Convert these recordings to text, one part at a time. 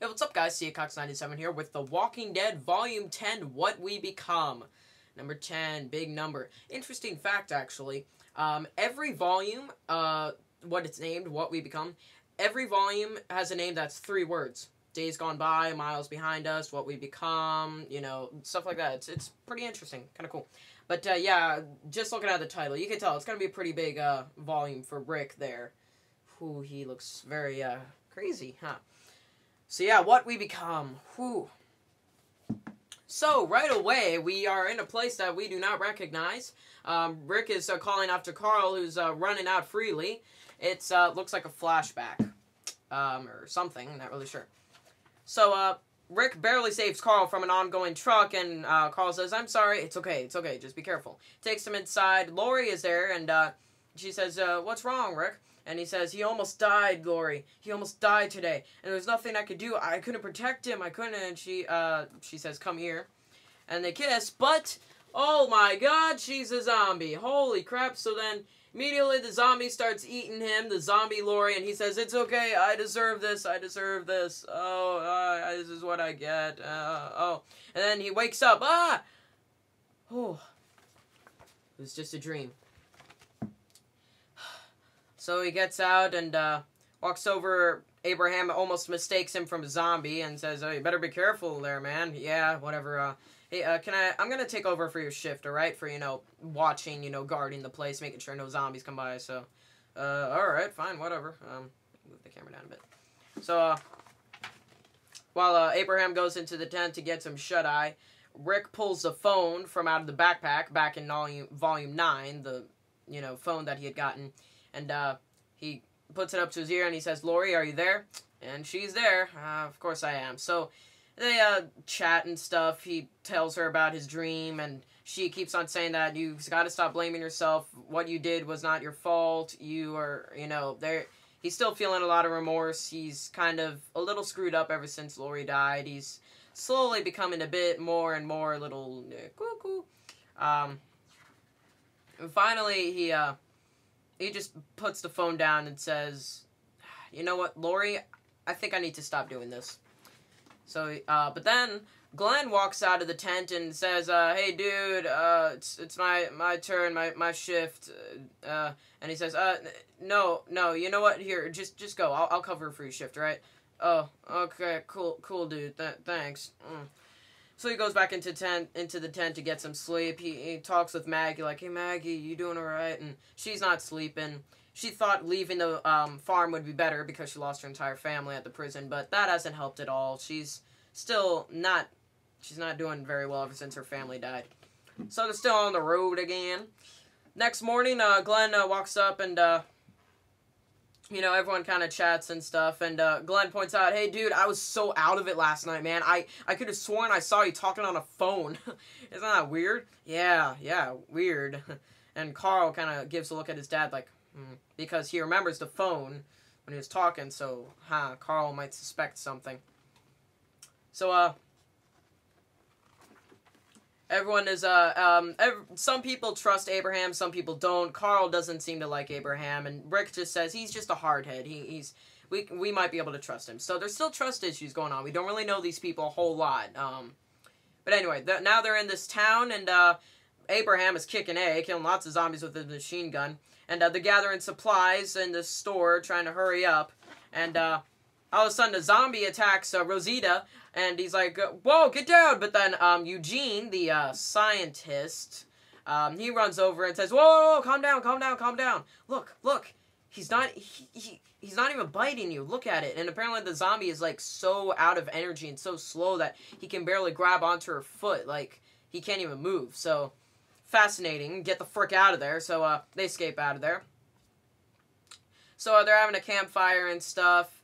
Hey, what's up, guys? CaCox97 here with The Walking Dead Volume 10, What We Become. Number 10, big number. Interesting fact, actually. Every volume, what it's named, What We Become, every volume has a name that's 3 words. Days Gone By, Miles Behind Us, What We Become, you know, stuff like that. It's pretty interesting. Kind of cool. But, yeah, just looking at the title, you can tell it's going to be a pretty big volume for Rick there. Whew, he looks very crazy, huh? So yeah, What We Become. Whew. So right away, we are in a place that we do not recognize. Rick is calling after Carl, who's running out freely. It looks like a flashback, or something. Not really sure. So Rick barely saves Carl from an ongoing truck, and Carl says, "I'm sorry. It's okay. It's okay. Just be careful." Takes him inside. Lori is there, and she says, "What's wrong, Rick?" And he says, "He almost died, Lori. He almost died today. And there was nothing I could do. I couldn't protect him. I couldn't." And she says, "Come here." And they kiss, but, oh my god, she's a zombie. Holy crap. So then, immediately the zombie starts eating him, the zombie Lori, and he says, "It's okay. I deserve this. I deserve this. Oh, this is what I get. Oh." And then he wakes up. Ah! Oh. It was just a dream. So he gets out and walks over. Abraham almost mistakes him from a zombie and says, "Oh, you better be careful there, man." "Yeah, whatever. Hey, I'm gonna take over for your shift, alright? For, watching, guarding the place, making sure no zombies come by, so, alright, fine, whatever." Move the camera down a bit. So, while Abraham goes into the tent to get some shut-eye, Rick pulls the phone from out of the backpack, back in volume 9, the, phone that he had gotten. And he puts it up to his ear and he says, "Lori, are you there?" And she's there. "Of course I am." So they chat and stuff. He tells her about his dream, and she keeps on saying that you've got to stop blaming yourself. What you did was not your fault. You are, there. He's still feeling a lot of remorse. He's kind of a little screwed up ever since Lori died. He's slowly becoming a bit more and more a little cuckoo. And finally, he just puts the phone down and says, "You know what, Lori? I think I need to stop doing this." So, but then Glenn walks out of the tent and says, "Hey, dude, it's my turn, my shift." And he says, No, you know what? Here, just go. I'll cover for your shift, right?" "Oh, okay, cool, dude. Thanks." So he goes back into the tent to get some sleep. He talks with Maggie, like, "Hey, Maggie, you doing alright?" And she's not sleeping. She thought leaving the farm would be better because she lost her entire family at the prison, but that hasn't helped at all. She's still not, she's not doing very well ever since her family died. So they're still on the road again. Next morning, Glenn walks up and, everyone kind of chats and stuff, and Glenn points out, "Hey, dude, I was so out of it last night, man. I could have sworn I saw you talking on a phone." Isn't that weird? Yeah, weird. And Carl kind of gives a look at his dad like, because he remembers the phone when he was talking, so, Carl might suspect something. So, everyone is, some people trust Abraham, some people don't. Carl doesn't seem to like Abraham, and Rick just says he's just a hardhead. We might be able to trust him. So there's still trust issues going on. We don't really know these people a whole lot. But anyway, now they're in this town, and Abraham is kicking killing lots of zombies with his machine gun. And they're gathering supplies in the store, trying to hurry up. And all of a sudden, a zombie attacks Rosita. And he's like, "Whoa, get down!" But then Eugene, the scientist, he runs over and says, "Whoa, calm down. Look. He's not even biting you. Look at it." And apparently the zombie is like so out of energy and so slow that he can barely grab onto her foot. Like, he can't even move. So, fascinating. Get the frick out of there. So they escape out of there. So they're having a campfire and stuff.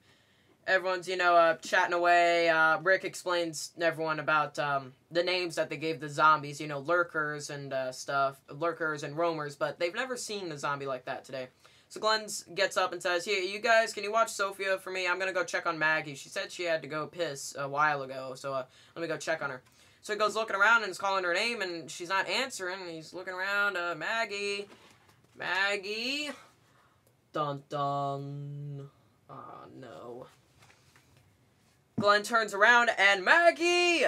Everyone's, chatting away. Rick explains to everyone about the names that they gave the zombies, lurkers and stuff. Lurkers and roamers, but they've never seen a zombie like that today. So Glenn gets up and says, "Hey, you guys, can you watch Sophia for me? I'm going to go check on Maggie. She said she had to go piss a while ago, so let me go check on her." So he goes looking around and is calling her name, and she's not answering. He's looking around, Maggie. Dun dun. Oh, no. Glenn turns around and Maggie!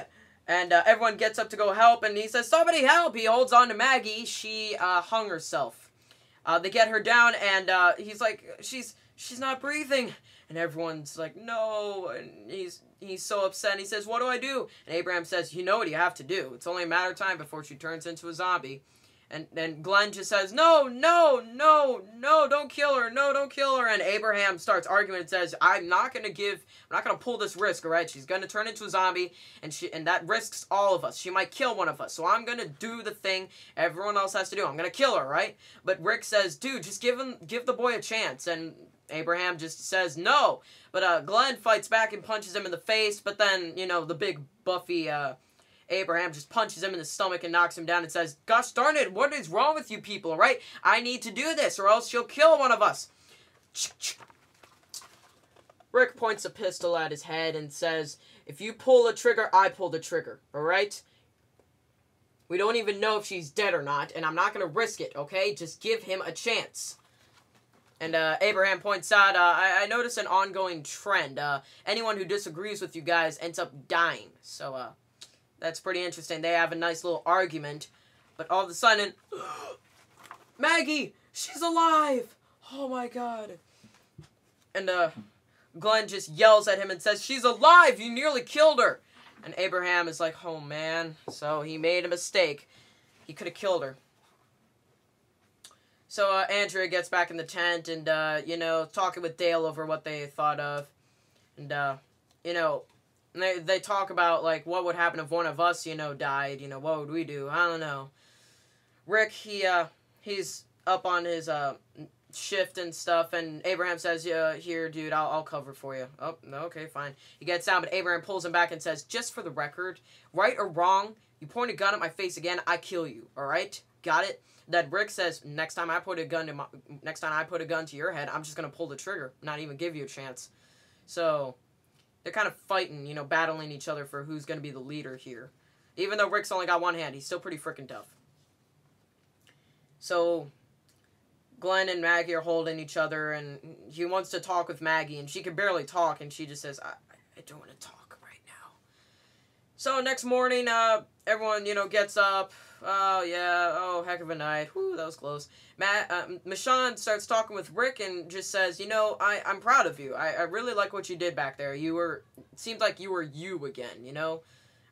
And everyone gets up to go help, and he says, somebody help! He holds on to Maggie. She hung herself. They get her down, and he's like, she's not breathing. And everyone's like, no. And he's so upset. And he says, what do I do? And Abraham says, you know what you have to do. It's only a matter of time before she turns into a zombie. And then Glenn just says, no, don't kill her. No, don't kill her. And Abraham starts arguing and says, I'm not going to pull this risk, all right? She's going to turn into a zombie, and that risks all of us. She might kill one of us. So I'm going to do the thing everyone else has to do. I'm going to kill her, right? But Rick says, dude, just give the boy a chance. And Abraham just says no. But Glenn fights back and punches him in the face. But then, the big buffy Abraham just punches him in the stomach and knocks him down and says, gosh darn it, what is wrong with you people, right? I need to do this or else she'll kill one of us. Rick points a pistol at his head and says, if you pull the trigger, I pull the trigger, alright? We don't even know if she's dead or not, and I'm not going to risk it, okay? Just give him a chance. And Abraham points out, I notice an ongoing trend. Anyone who disagrees with you guys ends up dying. So, that's pretty interesting. They have a nice little argument. But all of a sudden, Maggie! She's alive! Oh my god. And Glenn just yells at him and says, she's alive! You nearly killed her! And Abraham is like, oh man. So he made a mistake. He could have killed her. So Andrea gets back in the tent and, talking with Dale over what they thought of. And, they talk about, like, what would happen if one of us, died. What would we do? I don't know. Rick, he's up on his shift and stuff, and Abraham says, yeah, here, dude, I'll cover for you. Oh, no, okay, fine. He gets down, but Abraham pulls him back and says, just for the record, right or wrong, you point a gun at my face again, I kill you, alright? Got it? That Rick says, next time I put a gun to your head, I'm just gonna pull the trigger, not even give you a chance. So they're kind of fighting, battling each other for who's going to be the leader here. Even though Rick's only got one hand, he's still pretty freaking tough. So Glenn and Maggie are holding each other, and he wants to talk with Maggie, and she can barely talk, and she just says, I don't want to talk right now. So next morning, everyone, gets up. Oh, yeah. Oh, heck of a night. Whew, that was close. Michonne starts talking with Rick and just says, I'm proud of you. I really like what you did back there. It seemed like you were you again,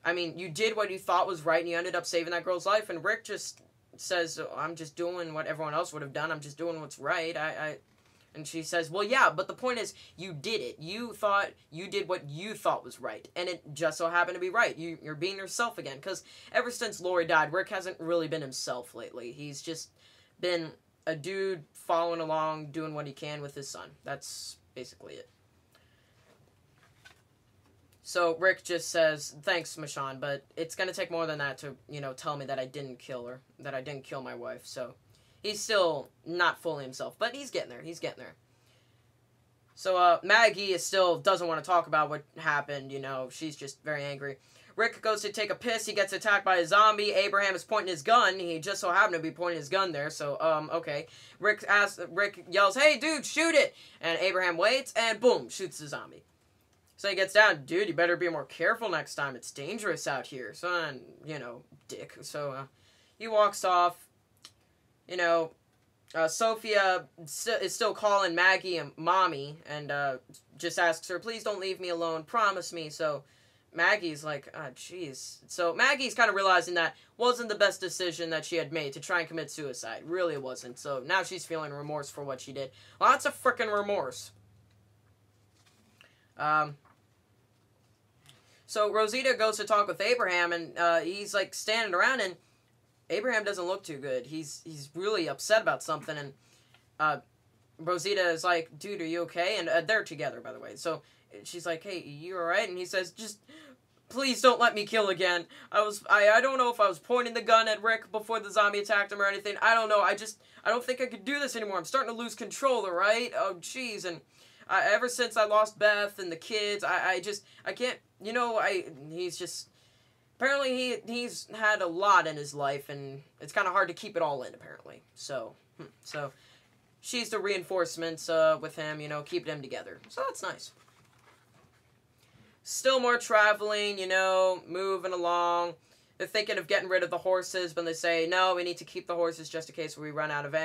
I mean, you did what you thought was right and you ended up saving that girl's life. And Rick just says, I'm just doing what everyone else would have done. I'm just doing what's right. And she says, well, yeah, but the point is, you did it. You thought you did what you thought was right. And it just so happened to be right. You're being yourself again. Because ever since Lori died, Rick hasn't really been himself lately. He's just been a dude following along, doing what he can with his son. That's basically it. So Rick just says, thanks, Michonne, but it's going to take more than that to, tell me that I didn't kill her. That I didn't kill my wife, so he's still not fully himself, but he's getting there. He's getting there. So, Maggie still doesn't want to talk about what happened, She's just very angry. Rick goes to take a piss. He gets attacked by a zombie. Abraham is pointing his gun. He just so happened to be pointing his gun there, so, okay. Rick yells, hey, dude, shoot it! And Abraham waits, and boom, shoots the zombie. So he gets down, dude, you better be more careful next time. It's dangerous out here. So, dick. So, he walks off. Sophia is still calling Maggie and Mommy, and just asks her, please don't leave me alone, promise me. So Maggie's like, oh, jeez. So Maggie's kind of realizing that wasn't the best decision that she had made to try and commit suicide. Really it wasn't. So now she's feeling remorse for what she did. Lots of frickin' remorse. So Rosita goes to talk with Abraham, and he's like standing around, and Abraham doesn't look too good. He's really upset about something, and Rosita is like, dude, are you okay? And they're together, by the way. So she's like, hey, you alright? And he says, just please don't let me kill again. I don't know if I was pointing the gun at Rick before the zombie attacked him or anything. I don't know. I don't think I could do this anymore. I'm starting to lose control, alright? Oh, jeez. And ever since I lost Beth and the kids, I can't, he's just... Apparently, he's had a lot in his life, and it's kind of hard to keep it all in, apparently. So she's the reinforcements with him, keeping him together. So that's nice. still more traveling, you know, moving along. They're thinking of getting rid of the horses, but they say, no, we need to keep the horses just in case we run out of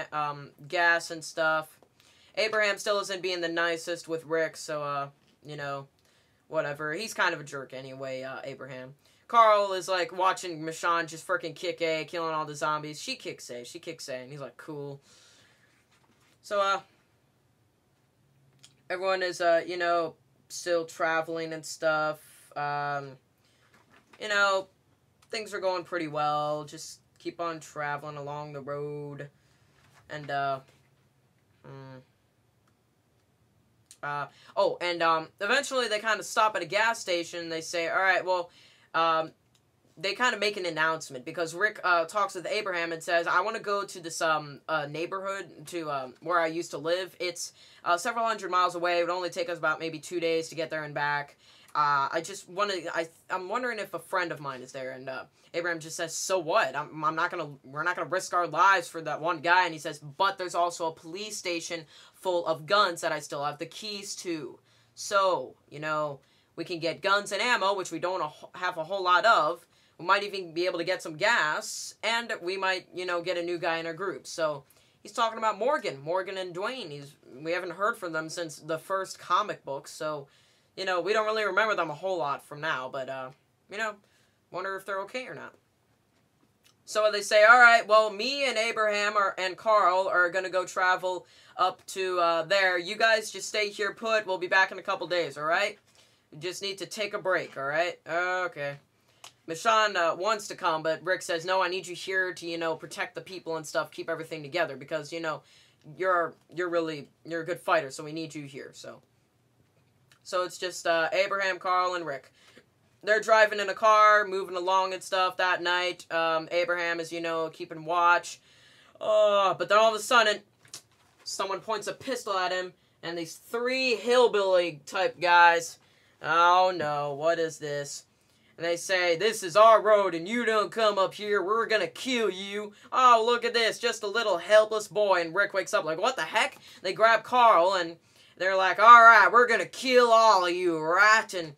gas and stuff. Abraham still isn't being the nicest with Rick, so, you know, whatever. He's kind of a jerk anyway, Abraham. Carl is, like, watching Michonne just freaking kick A, killing all the zombies. She kicks A, and he's like, cool. So, everyone is, you know, still traveling and stuff. You know, things are going pretty well. Just keep on traveling along the road. And, eventually they kind of stop at a gas station. They say, alright, well, they kind of make an announcement because Rick talks with Abraham and says, I want to go to this neighborhood to where I used to live. It's several hundred miles away. It would only take us about maybe 2 days to get there and back. I just want to. I'm wondering if a friend of mine is there, and Abraham just says, "So what? I'm not gonna. We're not gonna risk our lives for that one guy." And he says, "But there's also a police station full of guns that I still have the keys to. So you know, we can get guns and ammo, which we don't have a whole lot of. We might even be able to get some gas, and we might, you know, get a new guy in our group." So he's talking about Morgan and Dwayne. We haven't heard from them since the first comic book, so. You know, we don't really remember them a whole lot from now, but, you know, wonder if they're okay or not. So they say, alright, well, me and Abraham and Carl are gonna go travel up to, there. You guys just stay here put. We'll be back in a couple days, alright? You just need to take a break, alright? Okay. Michonne, wants to come, but Rick says, no, I need you here to, you know, protect the people and stuff, keep everything together, because, you know, you're a good fighter, so we need you here, so. So it's just Abraham, Carl, and Rick. They're driving in a car, moving along and stuff that night. Abraham is, you know, keeping watch. But then all of a sudden, someone points a pistol at him, and these 3 hillbilly-type guys, oh no, what is this? And they say, this is our road, and you don't come up here, we're gonna kill you. Oh, look at this, just a little helpless boy. And Rick wakes up like, what the heck? They grab Carl, and they're like, alright, we're gonna kill all of you, right? And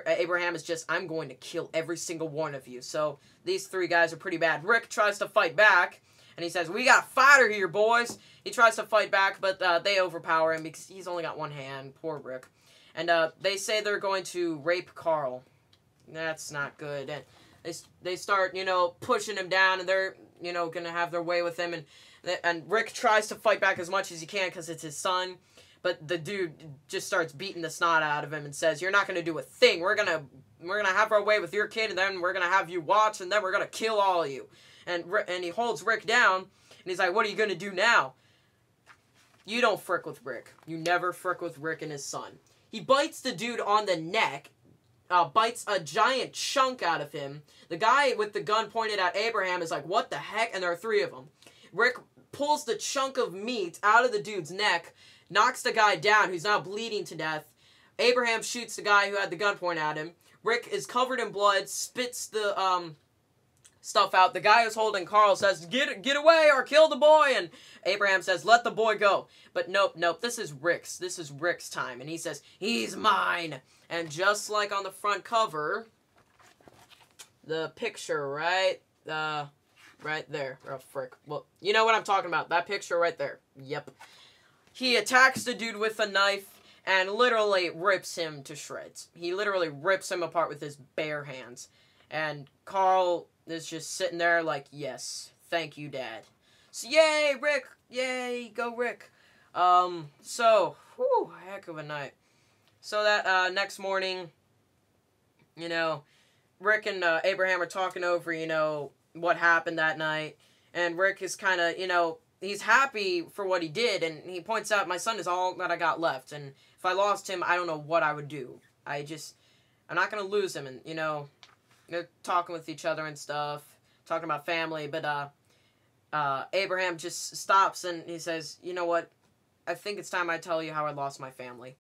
Abraham is just, I'm going to kill every single one of you. So these 3 guys are pretty bad. Rick tries to fight back, and he says, we got a fighter here, boys. He tries to fight back, but they overpower him because he's only got one hand. Poor Rick. And they say they're going to rape Carl. That's not good. And they start, you know, pushing him down, and they're, you know, going to have their way with him. And Rick tries to fight back as much as he can because it's his son. But the dude just starts beating the snot out of him and says, you're not going to do a thing. We're going to have our way with your kid, and then we're going to have you watch, and then we're going to kill all of you. And he holds Rick down, and he's like, what are you going to do now? You don't frick with Rick. You never frick with Rick and his son. He bites the dude on the neck, bites a giant chunk out of him. The guy with the gun pointed at Abraham is like, what the heck? And there are 3 of them. Rick pulls the chunk of meat out of the dude's neck, knocks the guy down, who's now bleeding to death. Abraham shoots the guy who had the gun pointed at him. Rick is covered in blood, spits the stuff out. The guy who's holding Carl says, get away or kill the boy. And Abraham says, let the boy go. But nope, this is Rick's. This is Rick's time. And he says, he's mine. And just like on the front cover, the picture right there. Oh, frick. Well, you know what I'm talking about. That picture right there. Yep. He attacks the dude with a knife and literally rips him to shreds. He literally rips him apart with his bare hands. And Carl is just sitting there like, yes, thank you, Dad. So, yay, Rick! Yay, go Rick! So, whew, heck of a night. So that, next morning, you know, Rick and Abraham are talking over, you know, what happened that night. And Rick is kind of, you know, he's happy for what he did, and he points out, my son is all that I got left, and if I lost him, I don't know what I would do. I'm not going to lose him, and, you know, they're talking with each other and stuff, talking about family, but, Abraham just stops, and he says, you know what, I think it's time I tell you how I lost my family.